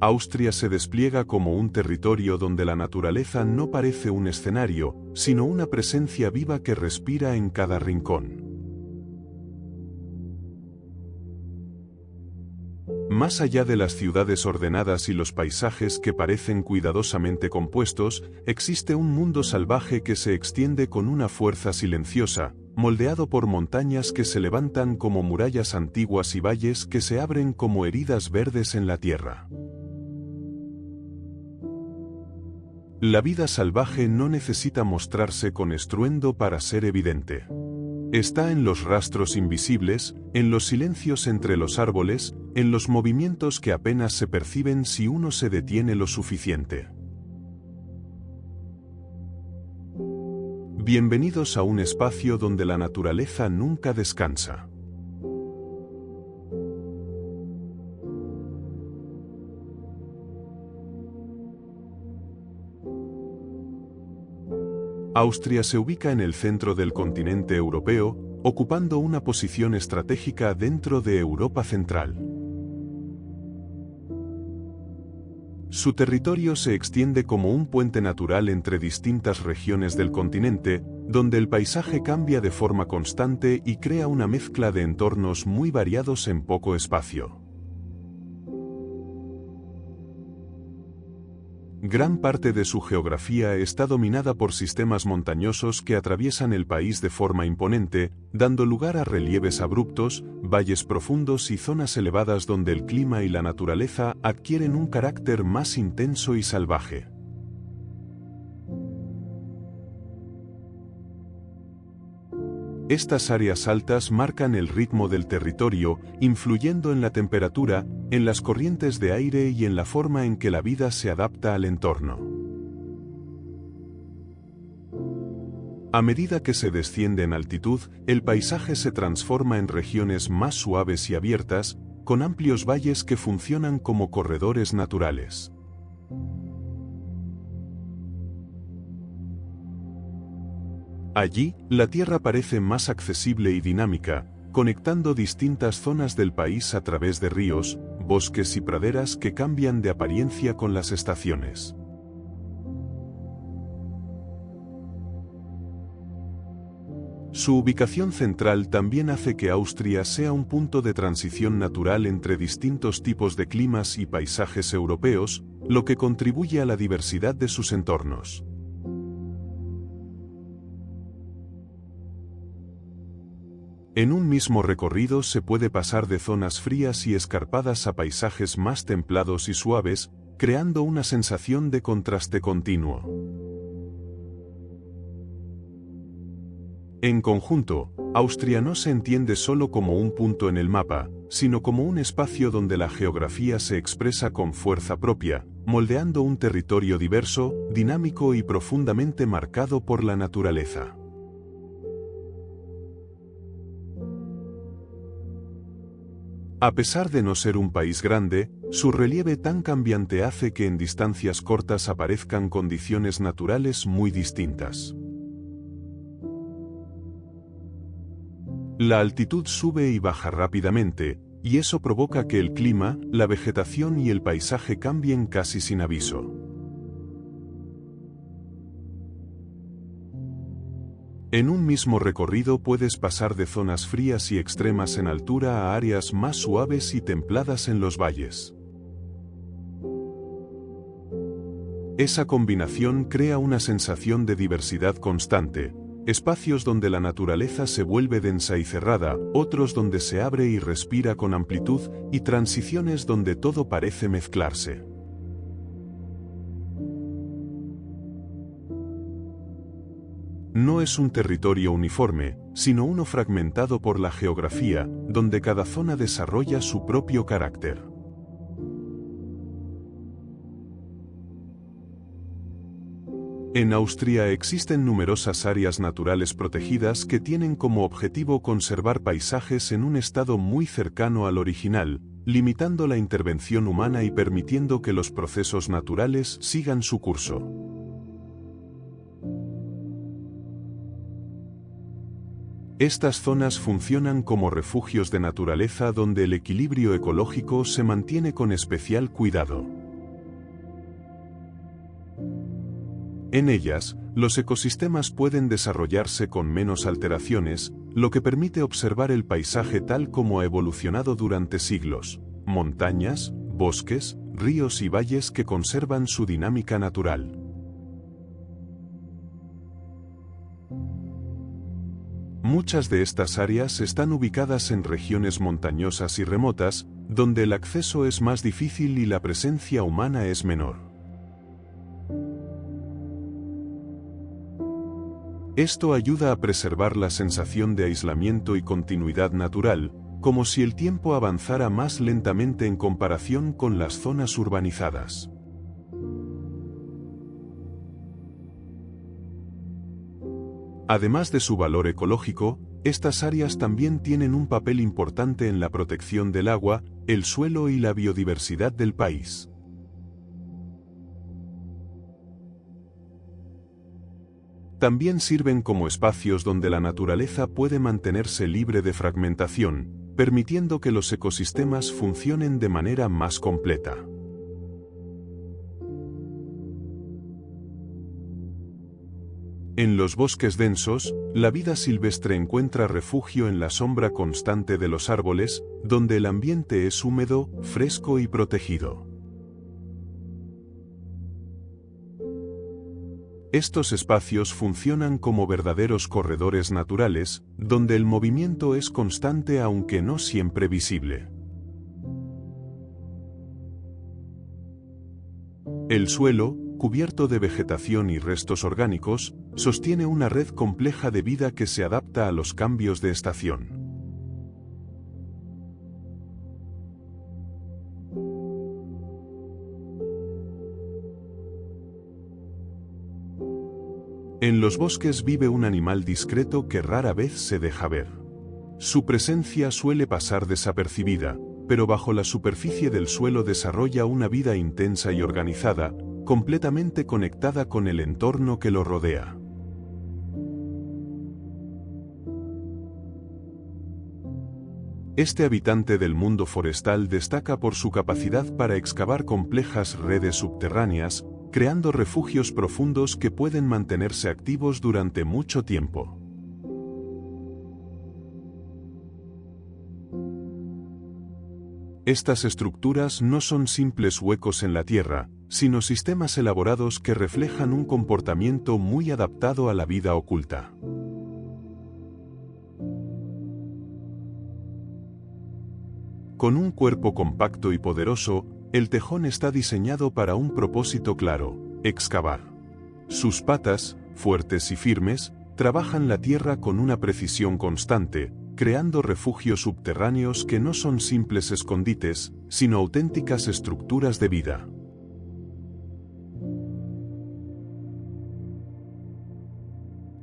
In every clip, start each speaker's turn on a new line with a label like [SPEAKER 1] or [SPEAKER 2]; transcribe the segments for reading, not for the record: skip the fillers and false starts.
[SPEAKER 1] Austria se despliega como un territorio donde la naturaleza no parece un escenario, sino una presencia viva que respira en cada rincón. Más allá de las ciudades ordenadas y los paisajes que parecen cuidadosamente compuestos, existe un mundo salvaje que se extiende con una fuerza silenciosa, moldeado por montañas que se levantan como murallas antiguas y valles que se abren como heridas verdes en la tierra. La vida salvaje no necesita mostrarse con estruendo para ser evidente. Está en los rastros invisibles, en los silencios entre los árboles, en los movimientos que apenas se perciben si uno se detiene lo suficiente. Bienvenidos a un espacio donde la naturaleza nunca descansa. Austria se ubica en el centro del continente europeo, ocupando una posición estratégica dentro de Europa Central. Su territorio se extiende como un puente natural entre distintas regiones del continente, donde el paisaje cambia de forma constante y crea una mezcla de entornos muy variados en poco espacio. Gran parte de su geografía está dominada por sistemas montañosos que atraviesan el país de forma imponente, dando lugar a relieves abruptos, valles profundos y zonas elevadas donde el clima y la naturaleza adquieren un carácter más intenso y salvaje. Estas áreas altas marcan el ritmo del territorio, influyendo en la temperatura, en las corrientes de aire y en la forma en que la vida se adapta al entorno. A medida que se desciende en altitud, el paisaje se transforma en regiones más suaves y abiertas, con amplios valles que funcionan como corredores naturales. Allí, la tierra parece más accesible y dinámica, conectando distintas zonas del país a través de ríos, bosques y praderas que cambian de apariencia con las estaciones. Su ubicación central también hace que Austria sea un punto de transición natural entre distintos tipos de climas y paisajes europeos, lo que contribuye a la diversidad de sus entornos. En un mismo recorrido se puede pasar de zonas frías y escarpadas a paisajes más templados y suaves, creando una sensación de contraste continuo. En conjunto, Austria no se entiende solo como un punto en el mapa, sino como un espacio donde la geografía se expresa con fuerza propia, moldeando un territorio diverso, dinámico y profundamente marcado por la naturaleza. A pesar de no ser un país grande, su relieve tan cambiante hace que en distancias cortas aparezcan condiciones naturales muy distintas. La altitud sube y baja rápidamente, y eso provoca que el clima, la vegetación y el paisaje cambien casi sin aviso. En un mismo recorrido puedes pasar de zonas frías y extremas en altura a áreas más suaves y templadas en los valles. Esa combinación crea una sensación de diversidad constante, espacios donde la naturaleza se vuelve densa y cerrada, otros donde se abre y respira con amplitud, y transiciones donde todo parece mezclarse. No es un territorio uniforme, sino uno fragmentado por la geografía, donde cada zona desarrolla su propio carácter. En Austria existen numerosas áreas naturales protegidas que tienen como objetivo conservar paisajes en un estado muy cercano al original, limitando la intervención humana y permitiendo que los procesos naturales sigan su curso. Estas zonas funcionan como refugios de naturaleza donde el equilibrio ecológico se mantiene con especial cuidado. En ellas, los ecosistemas pueden desarrollarse con menos alteraciones, lo que permite observar el paisaje tal como ha evolucionado durante siglos: montañas, bosques, ríos y valles que conservan su dinámica natural. Muchas de estas áreas están ubicadas en regiones montañosas y remotas, donde el acceso es más difícil y la presencia humana es menor. Esto ayuda a preservar la sensación de aislamiento y continuidad natural, como si el tiempo avanzara más lentamente en comparación con las zonas urbanizadas. Además de su valor ecológico, estas áreas también tienen un papel importante en la protección del agua, el suelo y la biodiversidad del país. También sirven como espacios donde la naturaleza puede mantenerse libre de fragmentación, permitiendo que los ecosistemas funcionen de manera más completa. En los bosques densos, la vida silvestre encuentra refugio en la sombra constante de los árboles, donde el ambiente es húmedo, fresco y protegido. Estos espacios funcionan como verdaderos corredores naturales, donde el movimiento es constante aunque no siempre visible. El suelo, cubierto de vegetación y restos orgánicos, sostiene una red compleja de vida que se adapta a los cambios de estación. En los bosques vive un animal discreto que rara vez se deja ver. Su presencia suele pasar desapercibida, pero bajo la superficie del suelo desarrolla una vida intensa y organizada, completamente conectada con el entorno que lo rodea. Este habitante del mundo forestal destaca por su capacidad para excavar complejas redes subterráneas, creando refugios profundos que pueden mantenerse activos durante mucho tiempo. Estas estructuras no son simples huecos en la tierra, sino sistemas elaborados que reflejan un comportamiento muy adaptado a la vida oculta. Con un cuerpo compacto y poderoso, el tejón está diseñado para un propósito claro: excavar. Sus patas, fuertes y firmes, trabajan la tierra con una precisión constante, creando refugios subterráneos que no son simples escondites, sino auténticas estructuras de vida.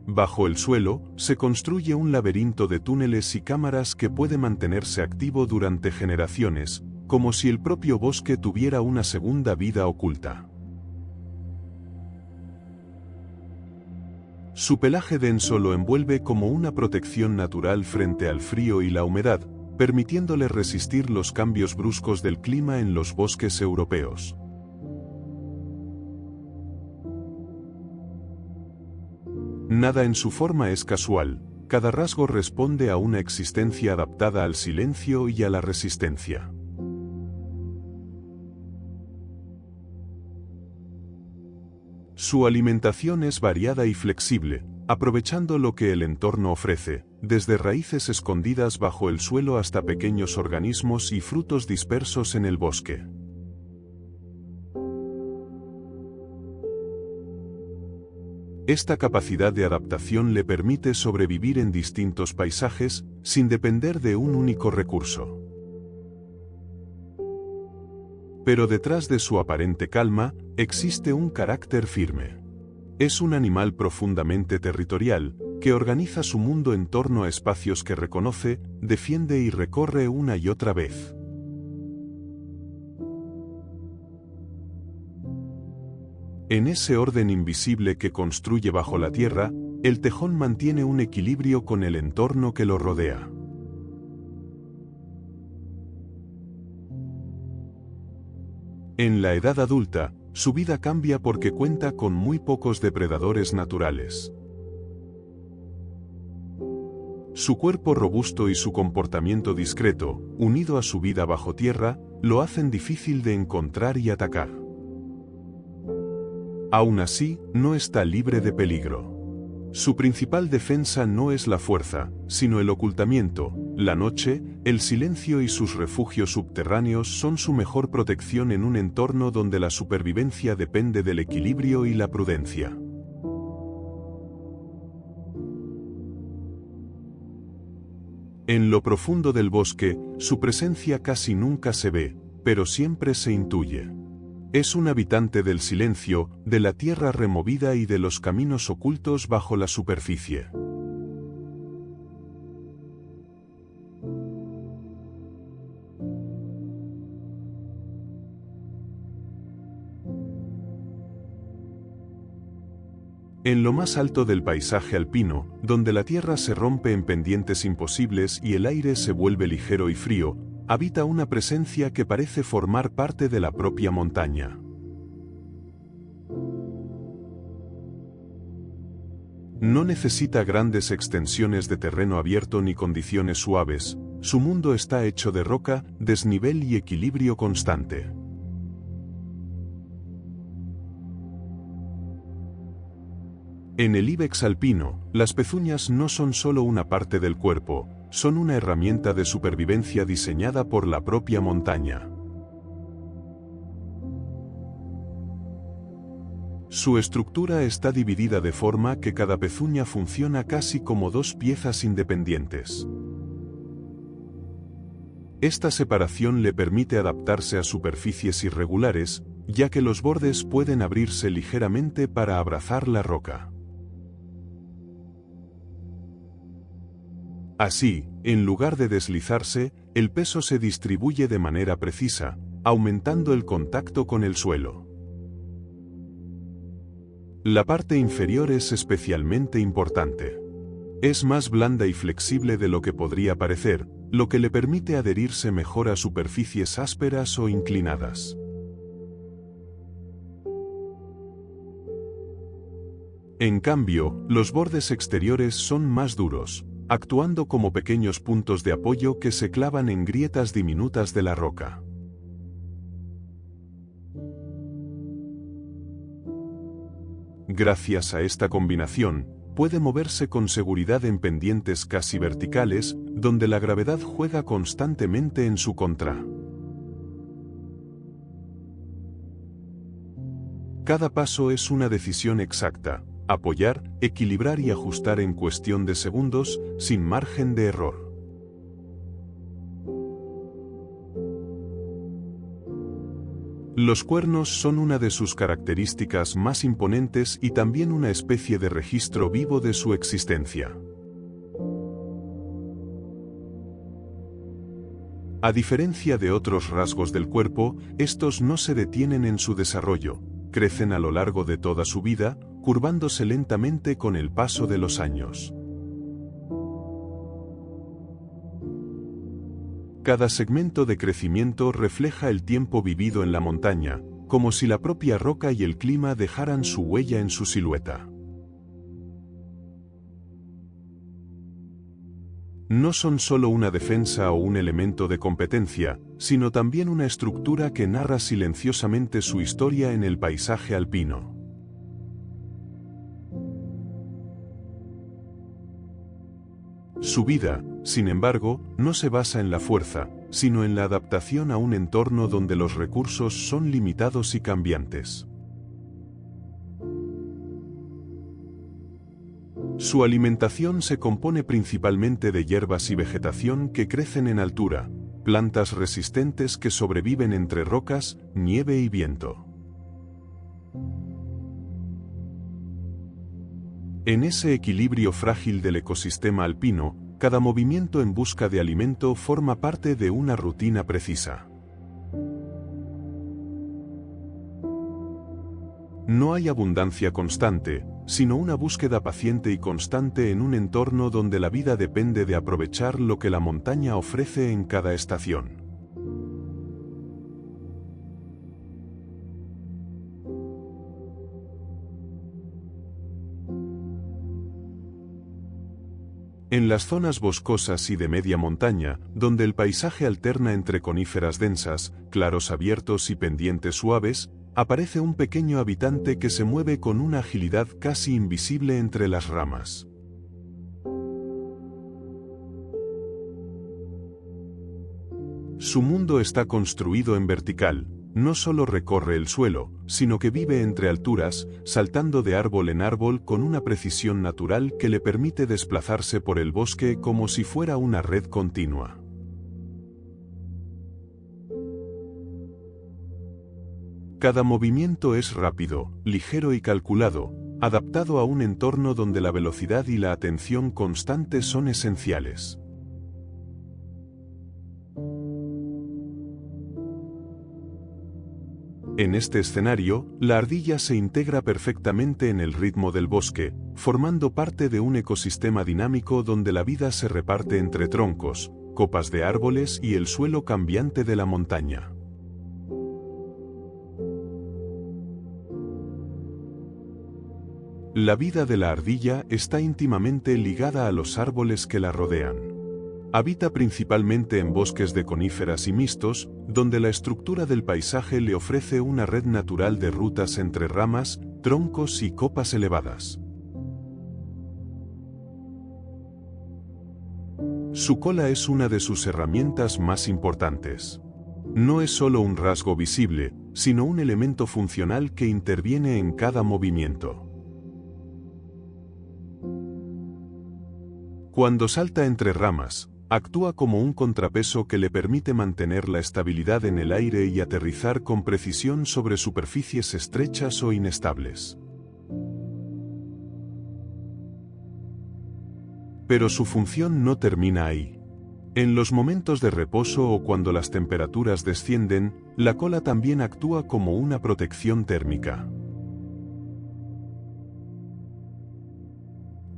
[SPEAKER 1] Bajo el suelo, se construye un laberinto de túneles y cámaras que puede mantenerse activo durante generaciones, como si el propio bosque tuviera una segunda vida oculta. Su pelaje denso lo envuelve como una protección natural frente al frío y la humedad, permitiéndole resistir los cambios bruscos del clima en los bosques europeos. Nada en su forma es casual, cada rasgo responde a una existencia adaptada al silencio y a la resistencia. Su alimentación es variada y flexible, aprovechando lo que el entorno ofrece, desde raíces escondidas bajo el suelo hasta pequeños organismos y frutos dispersos en el bosque. Esta capacidad de adaptación le permite sobrevivir en distintos paisajes, sin depender de un único recurso. Pero detrás de su aparente calma, existe un carácter firme. Es un animal profundamente territorial, que organiza su mundo en torno a espacios que reconoce, defiende y recorre una y otra vez. En ese orden invisible que construye bajo la tierra, el tejón mantiene un equilibrio con el entorno que lo rodea. En la edad adulta, su vida cambia porque cuenta con muy pocos depredadores naturales. Su cuerpo robusto y su comportamiento discreto, unido a su vida bajo tierra, lo hacen difícil de encontrar y atacar. Aún así, no está libre de peligro. Su principal defensa no es la fuerza, sino el ocultamiento. La noche, el silencio y sus refugios subterráneos son su mejor protección en un entorno donde la supervivencia depende del equilibrio y la prudencia. En lo profundo del bosque, su presencia casi nunca se ve, pero siempre se intuye. Es un habitante del silencio, de la tierra removida y de los caminos ocultos bajo la superficie. En lo más alto del paisaje alpino, donde la tierra se rompe en pendientes imposibles y el aire se vuelve ligero y frío, habita una presencia que parece formar parte de la propia montaña. No necesita grandes extensiones de terreno abierto ni condiciones suaves, su mundo está hecho de roca, desnivel y equilibrio constante. En el ibex alpino, las pezuñas no son solo una parte del cuerpo, son una herramienta de supervivencia diseñada por la propia montaña. Su estructura está dividida de forma que cada pezuña funciona casi como dos piezas independientes. Esta separación le permite adaptarse a superficies irregulares, ya que los bordes pueden abrirse ligeramente para abrazar la roca. Así, en lugar de deslizarse, el peso se distribuye de manera precisa, aumentando el contacto con el suelo. La parte inferior es especialmente importante. Es más blanda y flexible de lo que podría parecer, lo que le permite adherirse mejor a superficies ásperas o inclinadas. En cambio, los bordes exteriores son más duros, actuando como pequeños puntos de apoyo que se clavan en grietas diminutas de la roca. Gracias a esta combinación, puede moverse con seguridad en pendientes casi verticales, donde la gravedad juega constantemente en su contra. Cada paso es una decisión exacta. Apoyar, equilibrar y ajustar en cuestión de segundos, sin margen de error. Los cuernos son una de sus características más imponentes y también una especie de registro vivo de su existencia. A diferencia de otros rasgos del cuerpo, estos no se detienen en su desarrollo, crecen a lo largo de toda su vida, curvándose lentamente con el paso de los años. Cada segmento de crecimiento refleja el tiempo vivido en la montaña, como si la propia roca y el clima dejaran su huella en su silueta. No son solo una defensa o un elemento de competencia, sino también una estructura que narra silenciosamente su historia en el paisaje alpino. Su vida, sin embargo, no se basa en la fuerza, sino en la adaptación a un entorno donde los recursos son limitados y cambiantes. Su alimentación se compone principalmente de hierbas y vegetación que crecen en altura, plantas resistentes que sobreviven entre rocas, nieve y viento. En ese equilibrio frágil del ecosistema alpino, cada movimiento en busca de alimento forma parte de una rutina precisa. No hay abundancia constante, sino una búsqueda paciente y constante en un entorno donde la vida depende de aprovechar lo que la montaña ofrece en cada estación. En las zonas boscosas y de media montaña, donde el paisaje alterna entre coníferas densas, claros abiertos y pendientes suaves, aparece un pequeño habitante que se mueve con una agilidad casi invisible entre las ramas. Su mundo está construido en vertical, no solo recorre el suelo, sino que vive entre alturas, saltando de árbol en árbol con una precisión natural que le permite desplazarse por el bosque como si fuera una red continua. Cada movimiento es rápido, ligero y calculado, adaptado a un entorno donde la velocidad y la atención constante son esenciales. En este escenario, la ardilla se integra perfectamente en el ritmo del bosque, formando parte de un ecosistema dinámico donde la vida se reparte entre troncos, copas de árboles y el suelo cambiante de la montaña. La vida de la ardilla está íntimamente ligada a los árboles que la rodean. Habita principalmente en bosques de coníferas y mixtos, donde la estructura del paisaje le ofrece una red natural de rutas entre ramas, troncos y copas elevadas. Su cola es una de sus herramientas más importantes. No es solo un rasgo visible, sino un elemento funcional que interviene en cada movimiento. Cuando salta entre ramas, actúa como un contrapeso que le permite mantener la estabilidad en el aire y aterrizar con precisión sobre superficies estrechas o inestables. Pero su función no termina ahí. En los momentos de reposo o cuando las temperaturas descienden, la cola también actúa como una protección térmica.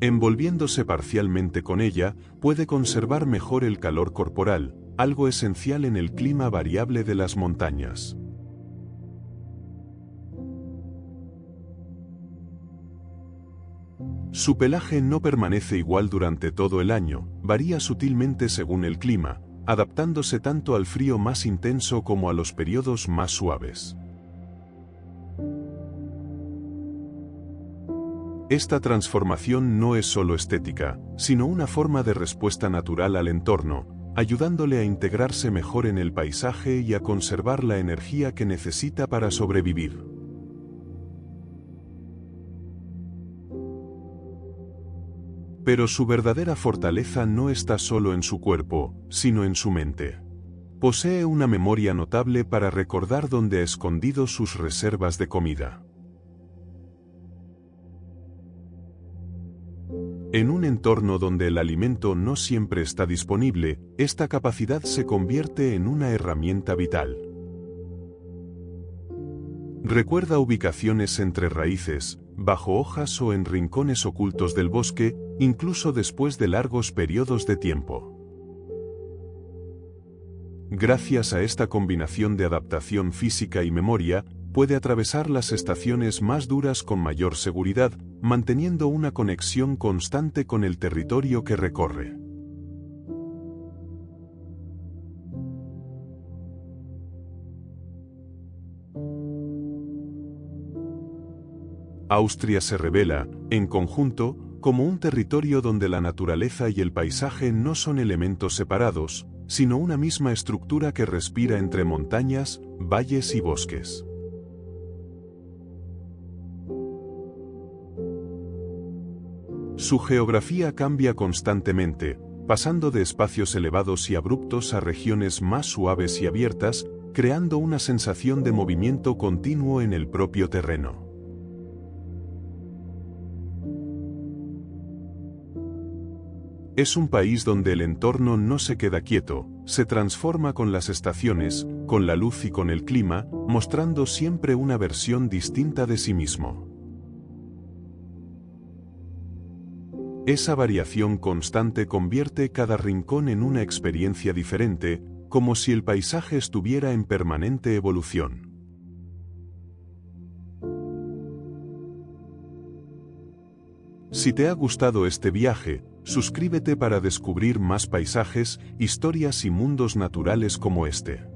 [SPEAKER 1] Envolviéndose parcialmente con ella, puede conservar mejor el calor corporal, algo esencial en el clima variable de las montañas. Su pelaje no permanece igual durante todo el año, varía sutilmente según el clima, adaptándose tanto al frío más intenso como a los periodos más suaves. Esta transformación no es solo estética, sino una forma de respuesta natural al entorno, ayudándole a integrarse mejor en el paisaje y a conservar la energía que necesita para sobrevivir. Pero su verdadera fortaleza no está solo en su cuerpo, sino en su mente. Posee una memoria notable para recordar dónde ha escondido sus reservas de comida. En un entorno donde el alimento no siempre está disponible, esta capacidad se convierte en una herramienta vital. Recuerda ubicaciones entre raíces, bajo hojas o en rincones ocultos del bosque, incluso después de largos periodos de tiempo. Gracias a esta combinación de adaptación física y memoria, puede atravesar las estaciones más duras con mayor seguridad, manteniendo una conexión constante con el territorio que recorre. Austria se revela, en conjunto, como un territorio donde la naturaleza y el paisaje no son elementos separados, sino una misma estructura que respira entre montañas, valles y bosques. Su geografía cambia constantemente, pasando de espacios elevados y abruptos a regiones más suaves y abiertas, creando una sensación de movimiento continuo en el propio terreno. Es un país donde el entorno no se queda quieto, se transforma con las estaciones, con la luz y con el clima, mostrando siempre una versión distinta de sí mismo. Esa variación constante convierte cada rincón en una experiencia diferente, como si el paisaje estuviera en permanente evolución. Si te ha gustado este viaje, Suscríbete para descubrir más paisajes, historias y mundos naturales como este.